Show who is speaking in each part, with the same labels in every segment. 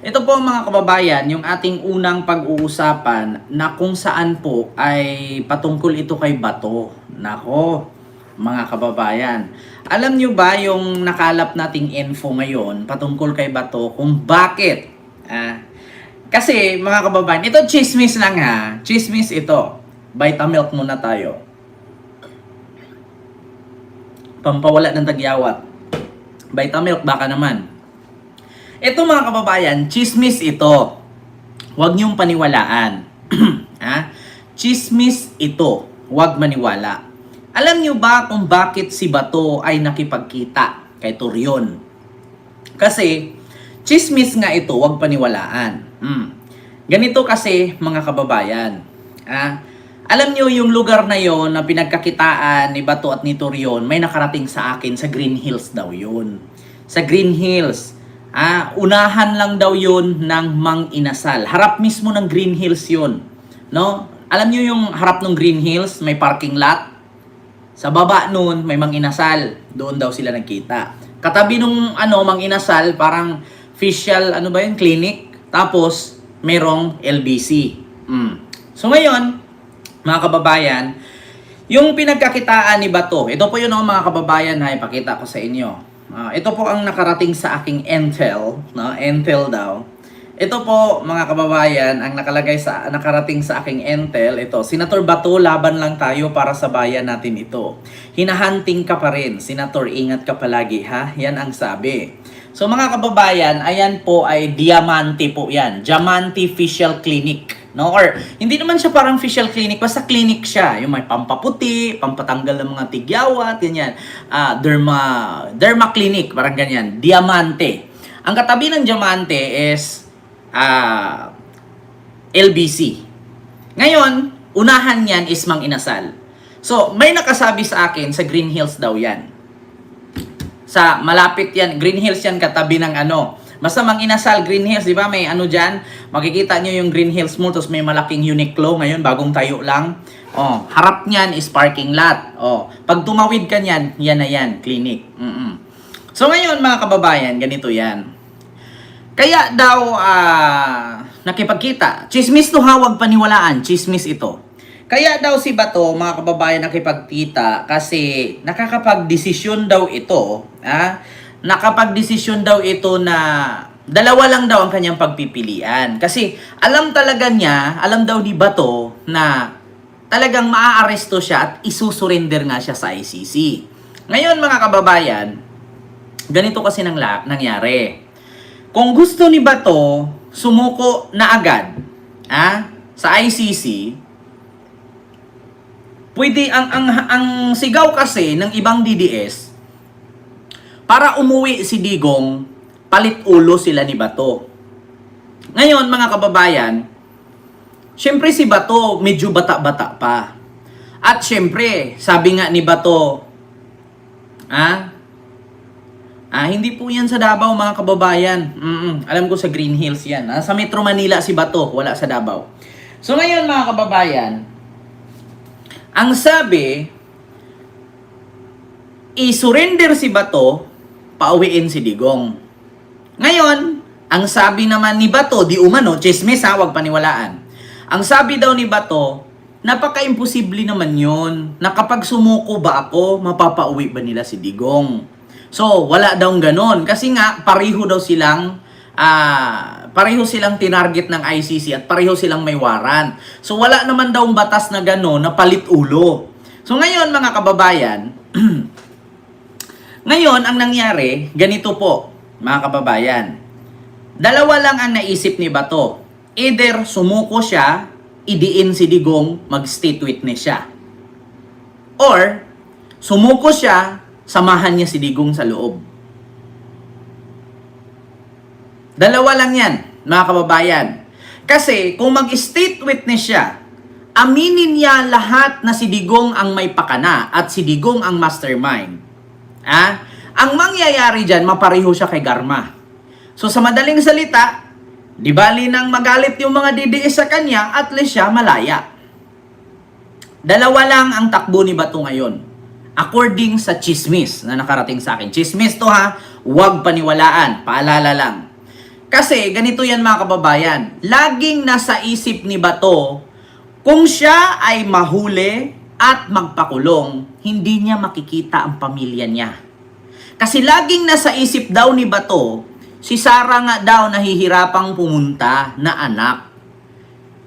Speaker 1: Ito po mga kababayan, yung ating unang pag-uusapan na kung saan po ay patungkol ito kay Bato. Nako, mga kababayan. Alam nyo ba yung nakalap nating info ngayon patungkol kay Bato kung bakit? Kasi mga kababayan, ito chismis lang ha. Chismis ito. Vitamilk muna tayo. Pampawala ng tagyawat. Vitamilk baka naman. Ito mga kababayan, chismis ito. Huwag niyong paniwalaan. Chismis ito. Huwag maniwala. Alam niyo ba kung bakit si Bato ay nakipagkita kay Torion? Kasi, chismis nga ito, huwag paniwalaan. Ganito kasi mga kababayan. Alam niyo yung lugar na yon na pinagkakitaan ni Bato at ni Torion, may nakarating sa akin sa Green Hills daw yun. Sa Green Hills. Unahan lang daw yun ng Mang Inasal. Harap mismo ng Green Hills yun. No? Alam niyo yung harap ng Green Hills, may parking lot. Sa baba nun, may Mang Inasal. Doon daw sila nagkita. Katabi nung Mang Inasal, parang official, clinic. Tapos, merong LBC. So ngayon, mga kababayan, yung pinagkakitaan ni Bato, ito po yun mga kababayan na ipakita ko sa inyo. Ito po ang nakarating sa aking intel, no? Intel daw. Ito po mga kababayan, ang nakarating sa aking intel, ito, Senator Bato, laban lang tayo para sa bayan natin ito. Hinahunting ka pa rin, Senator, ingat ka palagi ha. Yan ang sabi. So mga kababayan, ayan po ay Diamante po yan. Diamante Facial Clinic. No? Or, hindi naman siya parang facial clinic, basta clinic siya. Yung may pampaputi, pampatanggal ng mga tigyawat, ganyan. Derma clinic, parang ganyan. Diamante. Ang katabi ng Diamante is LBC. Ngayon, unahan yan is Mang Inasal. So, may nakasabi sa akin, sa Green Hills daw yan. Sa malapit yan, Green Hills yan katabi ng basta Mang Inasal, Green Hills, di ba? May dyan. Makikita nyo yung Green Hills Mall, tapos may malaking Uniqlo ngayon, bagong tayo lang. Harap niyan is parking lot. Pag tumawid ka niyan, yan na yan, clinic. So ngayon mga kababayan, ganito yan. Kaya daw nakipagkita. Chismis to ha, wag paniwalaan. Chismis ito. Kaya daw si Bato, mga kababayan, nakipagkita kasi nakakapag-desisyon daw ito. Nakapag-desisyon daw ito na dalawa lang daw ang kanyang pagpipilian. Kasi alam daw ni Bato na talagang maaaresto siya at isusurrender nga siya sa ICC. Ngayon mga kababayan, ganito kasi nangyari. Kung gusto ni Bato sumuko na agad sa ICC, pwede ang sigaw kasi ng ibang DDS, para umuwi si Digong, palit ulo sila ni Bato. Ngayon, mga kababayan, syempre si Bato medyo bata-bata pa. At syempre, sabi nga ni Bato, hindi po yan sa Davao, mga kababayan. Alam ko sa Green Hills yan. Sa Metro Manila si Bato, wala sa Davao. So ngayon, mga kababayan, ang sabi, i-surrender si Bato, pauwiin si Digong. Ngayon, ang sabi naman ni Bato, di umano, chismis wag paniwalaan. Ang sabi daw ni Bato, napaka-imposible naman yun, na kapag sumuko ba ako, mapapauwi ba nila si Digong? So, wala daw ganon. Kasi nga, pareho silang tinarget ng ICC at pareho silang may warrant. So, wala naman daw batas na ganon na palit ulo. So, ngayon mga kababayan, ngayon, ang nangyari, ganito po, mga kababayan. Dalawa lang ang naisip ni Bato. Either sumuko siya, idiin si Digong, mag-state witness siya. Or, sumuko siya, samahan niya si Digong sa loob. Dalawa lang yan, mga kababayan. Kasi, kung mag-state witness siya, aminin niya lahat na si Digong ang may pakana at si Digong ang mastermind. Ang mangyayari dyan, mapareho siya kay Garma. So sa madaling salita, di bali nang magalit yung mga DDS sa kanya, at least siya malaya. Dalawa lang ang takbo ni Bato ngayon. According sa chismis na nakarating sa akin. Chismis to ha, huwag paniwalaan, paalala lang. Kasi ganito yan mga kababayan, laging nasa isip ni Bato, kung siya ay mahuli at magpakulong, hindi niya makikita ang pamilya niya. Kasi laging nasa isip daw ni Bato, si Sara nga daw nahihirapang pumunta na anak.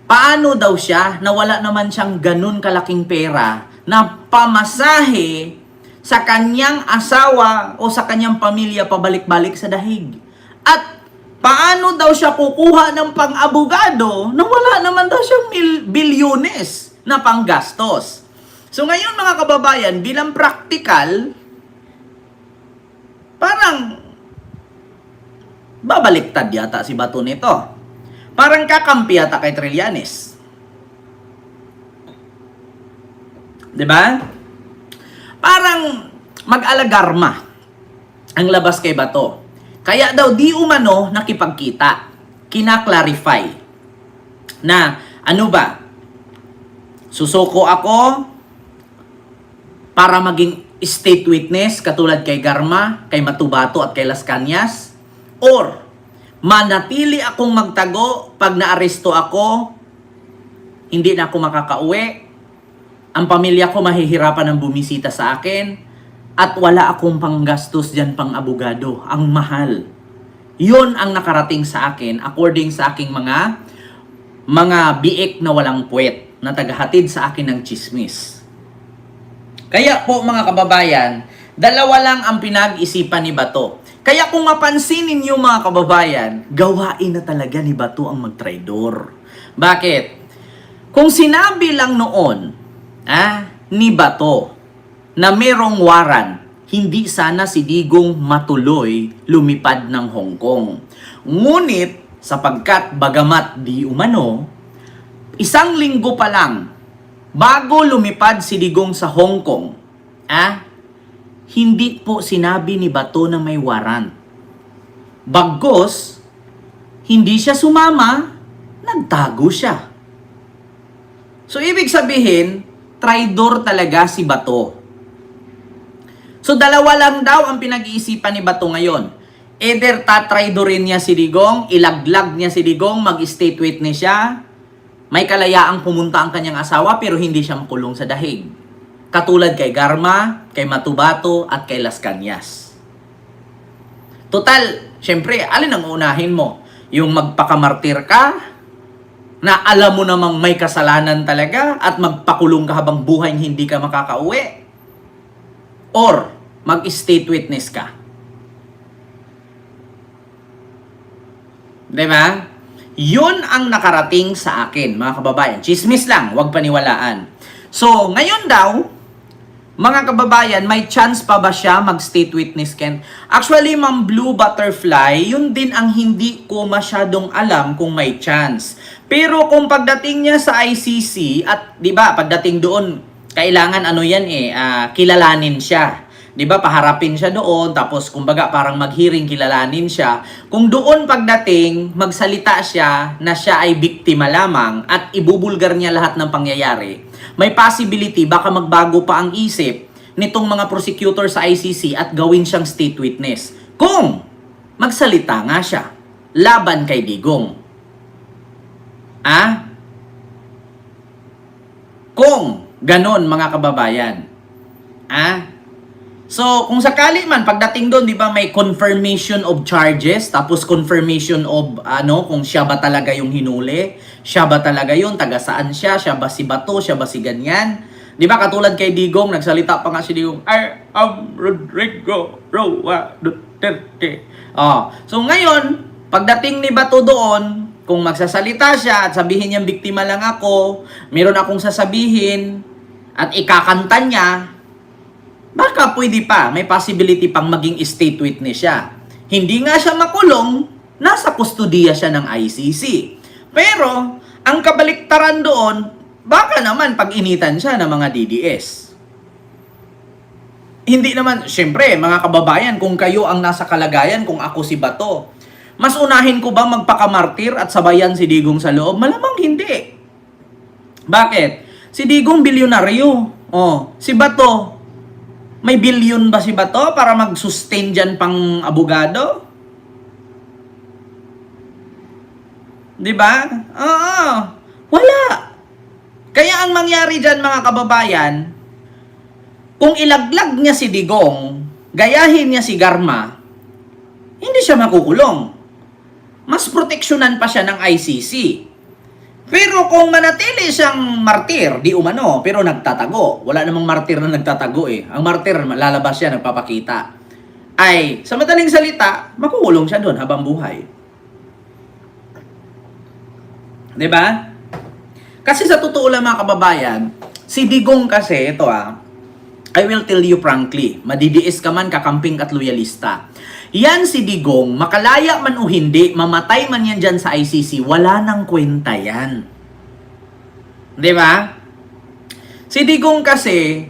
Speaker 1: Paano daw siya na wala naman siyang ganun kalaking pera na pamasahe sa kanyang asawa o sa kanyang pamilya pabalik-balik sa dahig? At paano daw siya kukuha ng pang-abogado na wala naman daw siyang bilyones na panggastos? So ngayon mga kababayan, bilang praktikal, parang babaliktad yata si Bato nito. Parang kakampi yata kay Trillanes. 'Di ba? Parang mag-alagarma ang labas kay Bato. Kaya daw di umano nakipagkita. Kina-clarify na ano ba? Susuko ako para maging state witness katulad kay Garma, kay Matubato at kay Las Cañas? Or manatili akong magtago pag naaresto ako, hindi na ako makakauwi, ang pamilya ko mahihirapan ng bumisita sa akin, at wala akong panggastos dyan pang abogado. Ang mahal. Yun ang nakarating sa akin according sa aking mga biik na walang puwet na tagahatid sa akin ng chismis. Kaya po mga kababayan, dalawa lang ang pinag-isipan ni Bato. Kaya kung mapansinin niyo mga kababayan, gawain na talaga ni Bato ang magtraidor. Bakit? Kung sinabi lang noon ni Bato na merong waran, hindi sana si Digong matuloy lumipad ng Hong Kong. Ngunit sapagkat bagamat di umano, isang linggo pa lang bago lumipad si Digong sa Hong Kong, hindi po sinabi ni Bato na may warrant. Bagkus, hindi siya sumama, nagtago siya. So, ibig sabihin, traidor talaga si Bato. So, dalawa lang daw ang pinag-iisipan ni Bato ngayon. Either tatraidorin niya si Digong, ilaglag niya si Digong, mag-state witness siya, may kalayaang pumunta ang kanyang asawa pero hindi siya makulong sa dahig. Katulad kay Garma, kay Matubato, at kay Las Cañas. Total, syempre, alin ang unahin mo? Yung magpakamartir ka, na alam mo namang may kasalanan talaga, at magpakulong ka habang buhay hindi ka makakauwi? Or, mag-state witness ka? Diba? Yun ang nakarating sa akin, mga kababayan. Chismis lang, huwag paniwalaan. So, ngayon daw, mga kababayan, may chance pa ba siya mag-state witness, Ken? Actually, Ma'am Blue Butterfly, yun din ang hindi ko masyadong alam kung may chance. Pero kung pagdating niya sa ICC, at di ba, pagdating doon, kailangan kilalanin siya. Di ba, paharapin siya doon, tapos kumbaga parang mag-hearing, kilalanin siya. Kung doon pagdating, magsalita siya na siya ay biktima lamang at ibubulgar niya lahat ng pangyayari, may possibility baka magbago pa ang isip nitong mga prosecutor sa ICC at gawin siyang state witness. Kung magsalita nga siya laban kay Digong. Kung ganon mga kababayan. So, kung sakali man, pagdating doon, di ba, may confirmation of charges, tapos confirmation of, kung siya ba talaga yung hinuli, siya ba talaga yun, taga saan siya ba si Bato, siya ba si ganyan. Di ba, katulad kay Digong, nagsalita pa nga si Digong, I am Rodrigo Roa Duterte. So, ngayon, pagdating ni Bato doon, kung magsasalita siya at sabihin niyang biktima lang ako, meron akong sasabihin, at ikakanta niya, baka pwede pa, may possibility pang maging state witness siya. Hindi nga siya makulong, nasa kustudiya siya ng ICC. Pero, ang kabaliktaran doon, baka naman pag-initan siya ng mga DDS. Hindi naman, syempre, mga kababayan, kung kayo ang nasa kalagayan, kung ako si Bato, mas unahin ko ba magpakamartir at sabayan si Digong sa loob? Malamang hindi. Bakit? Si Digong bilyonaryo. Si Bato, may bilyon ba si Bato para mag-sustain dyan pang abogado? 'Di ba? Oo. Wala. Kaya ang mangyari diyan mga kababayan, kung ilaglag niya si Digong, gayahin niya si Garma, hindi siya makukulong. Mas proteksyonan pa siya ng ICC. Pero kung manatili siyang martir, di umano, pero nagtatago. Wala namang martir na nagtatago eh. Ang martir, lalabas siya, nagpapakita. Ay, sa madaling salita, makukulong siya doon habang buhay. 'Di ba? Kasi sa totoo lang mga kababayan, si Digong kasi, ito I will tell you frankly, madidiis ka man, kakamping at loyalista. Yan si Digong, makalaya man o hindi, mamatay man yan dyan sa ICC, wala nang kwenta yan. 'Di ba? Si Digong kasi,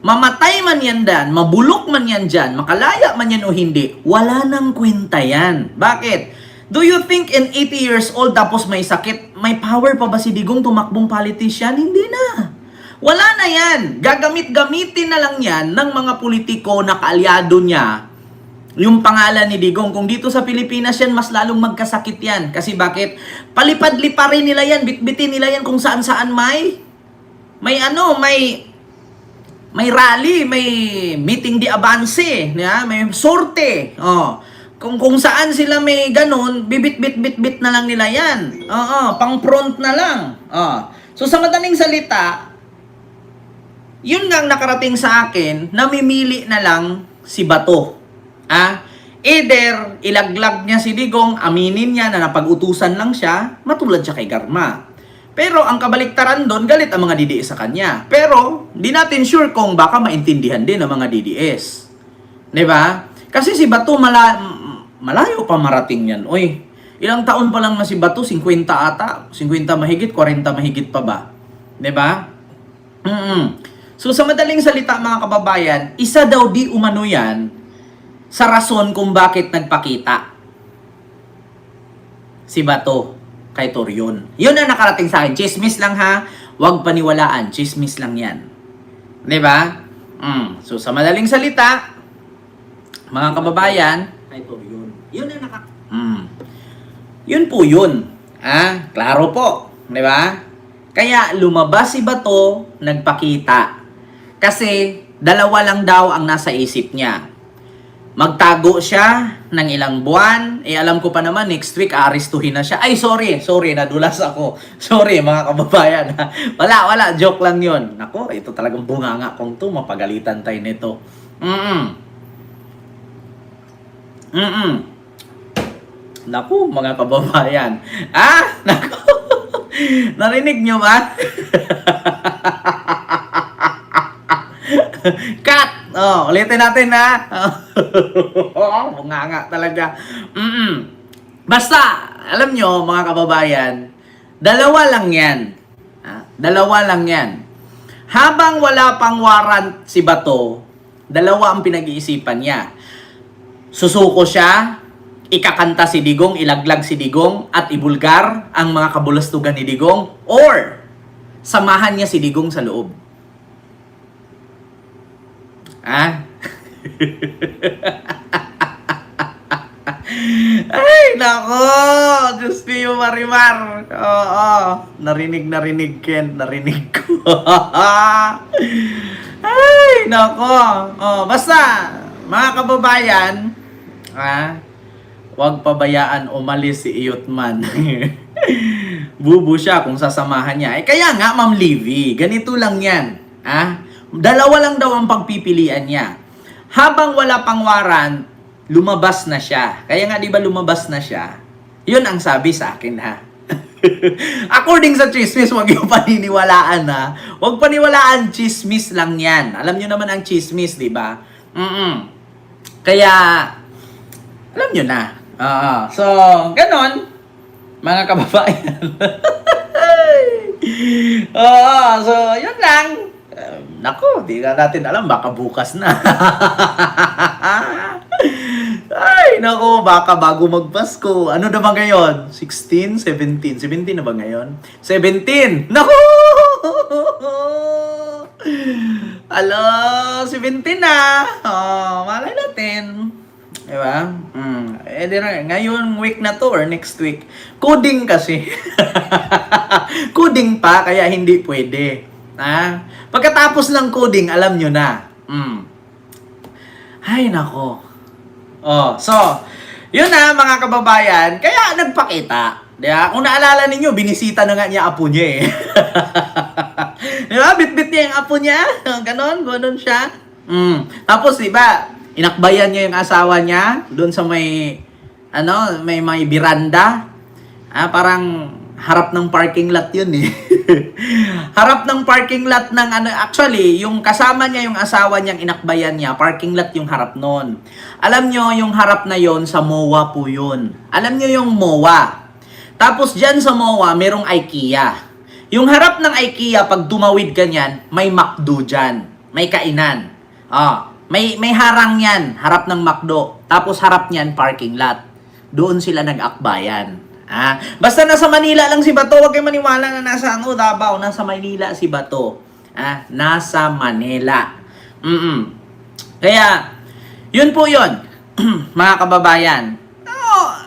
Speaker 1: mamatay man yan dyan, mabulok man yan dyan, makalaya man yan o hindi, wala nang kwenta yan. Bakit? Do you think in 80 years old tapos may sakit, may power pa ba si Digong tumakbong politician? Hindi na. Wala na yan. Gagamit-gamitin na lang yan ng mga politiko na kaalyado niya yung pangalan ni Digong. Kung dito sa Pilipinas yan, mas lalong magkasakit yan. Kasi bakit? Palipad-liparin nila yan, bitbitin nila yan kung saan-saan may rally, may meeting di avance, may sorte. Kung saan sila may ganun, bibit-bit-bit-bit na lang nila yan. Pang front na lang. So sa madaling salita, yun nga ang nakarating sa akin, namimili na lang si Bato. Either ilaglag niya si Digong, aminin niya na napag-utusan lang siya, matulad siya kay Garma. Pero ang kabaliktaran doon, galit ang mga DDS sa kanya. Pero, di natin sure kung baka maintindihan din ng mga DDS. 'Di ba? Kasi si Bato malayo pa marating yan. Uy, ilang taon pa lang na si Bato? 50 ata? 50 mahigit? 40 mahigit pa ba? 'Di ba? So sa madaling salita mga kababayan, isa daw di umano yan sa rason kung bakit nagpakita si Bato kay Torion. Yun ang nakarating sa akin. Chismis lang ha. Huwag paniwalaan. Chismis lang yan. 'Di ba? So sa madaling salita, mga kababayan, kay Torion. Yun ang Yun po yun. Klaro po. 'Di ba? Kaya lumabas si Bato, nagpakita. Kasi dalawa lang daw ang nasa isip niya. Magtago siya ng ilang buwan. Alam ko pa naman, next week, arestuhin na siya. Ay, sorry, nadulas ako. Sorry, mga kababayan. Wala, joke lang yun. Nako, ito talagang bunganga kong to. Mapagalitan tayo nito. Naku, mga kababayan. Naku. Narinig nyo ba? Cut! Ulitin natin na. Bunganga talaga. Basta, alam nyo, mga kababayan, dalawa lang yan. Dalawa lang yan. Habang wala pang warrant si Bato, dalawa ang pinag-iisipan niya. Susuko siya, ikakanta si Digong, ilaglag si Digong, at ibulgar ang mga kabulastugan ni Digong, or samahan niya si Digong sa loob. Ay, nako! Diyos ko yung Marimar. Narinig, Ken. Narinig ko. Ay, nako. Basta, mga kababayan, huwag pabayaan umalis si Iyotman. Bubo siya kung sasamahan niya. Kaya nga, Ma'am Livy, ganito lang yan. Dalawa lang daw ang pagpipilian niya. Habang wala pang warrant, lumabas na siya. Kaya nga, di ba lumabas na siya? Yun ang sabi sa akin, According sa chismis, huwag yung paniniwalaan, Huwag paniwalaan, chismis lang yan. Alam nyo naman ang chismis, di ba? Kaya, alam nyo na. So, ganon, mga kababayan. So, yun lang. Naku, di na natin alam, baka bukas na. Ay, naku, baka bago magpasko. Ano na ba ngayon? 16, 17. 17 na ba ngayon? 17! Naku! Alo, 17 na. Malay natin. Diba? Ngayon week na to or next week, coding kasi. Coding pa, kaya hindi pwede. Ha? Pagkatapos ng coding, alam nyo na. Ay, nako. Oh, so, yun na mga kababayan, kaya nagpakita. Diba? Kung naalala ninyo, binisita na nga niya apo niya eh. Diba? Bit-bit niya yung apo niya. Ganon siya. Tapos, diba, inakbayan niya yung asawa niya doon sa may, may biranda. Parang harap ng parking lot yun eh. Harap ng parking lot ng actually, yung kasama niya, yung asawa niyang inakbayan niya, parking lot yung harap nun. Alam nyo, yung harap na yon sa MOA po yun. Alam nyo yung MOA. Tapos dyan sa MOA, merong IKEA. Yung harap ng IKEA, pag dumawid ka niyan, may McDo dyan. May kainan. May harang yan, harap ng McDo. Tapos harap niyan, parking lot. Doon sila nag-akbayan. Basta nasa Manila lang si Bato, huwag kayo maniwala na nasa Davao, nasa Manila si Bato. Nasa Manila. Kaya, yun po yun, mga kababayan.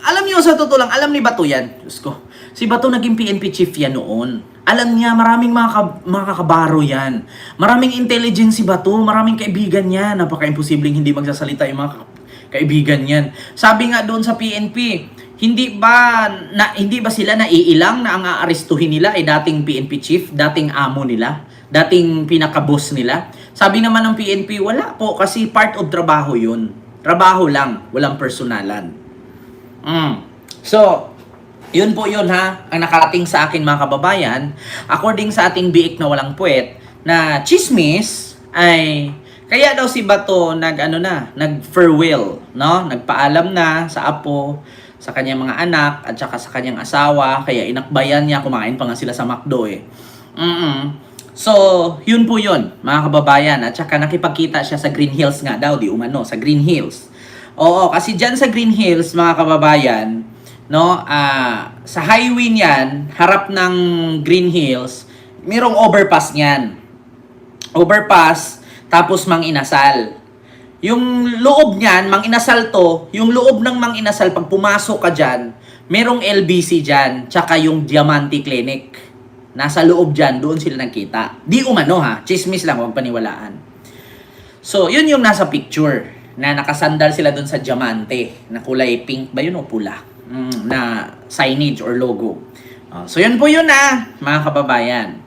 Speaker 1: Alam niyo sa totoo lang, alam ni Bato yan. Diyos ko, si Bato naging PNP chief yan noon. Alam niya, maraming mga kabaro yan. Maraming intelligence si Bato, maraming kaibigan yan. Napaka-imposibleng hindi magsasalita yung mga kaibigan yan. Sabi nga doon sa PNP, hindi ba sila naiilang na ang aarestuhin nila ay dating PNP chief, dating amo nila, dating pinaka-boss nila? Sabi naman ng PNP, wala po kasi part of trabaho yun. Trabaho lang, walang personalan. So, yun po yun ha, ang nakarating sa akin mga kababayan, according sa ating biik na walang puwet, na chismis ay kaya daw si Bato nag-farewell, no? Nagpaalam na sa apo, sa kanyang mga anak, at saka sa kanyang asawa, kaya inakbayan niya, kumain pa nga sila sa McDo eh. So, yun po yun, mga kababayan, at saka nakipagkita siya sa Green Hills nga daw, di umano, sa Green Hills. Oo, kasi dyan sa Green Hills, mga kababayan, no, sa highway niyan, harap ng Green Hills, mayroong overpass niyan. Overpass, tapos Mang Inasal. Yung loob niyan, Mang Inasal to, yung loob ng Mang Inasal, pag pumasok ka dyan, merong LBC dyan, tsaka yung Diamante Clinic. Nasa loob dyan, doon sila nagkita. Di umano ha, chismis lang, huwag paniwalaan. So, yun yung nasa picture, na nakasandal sila doon sa Diamante, na kulay pink ba yun o pula? Na signage or logo. So, yun po yun mga kababayan.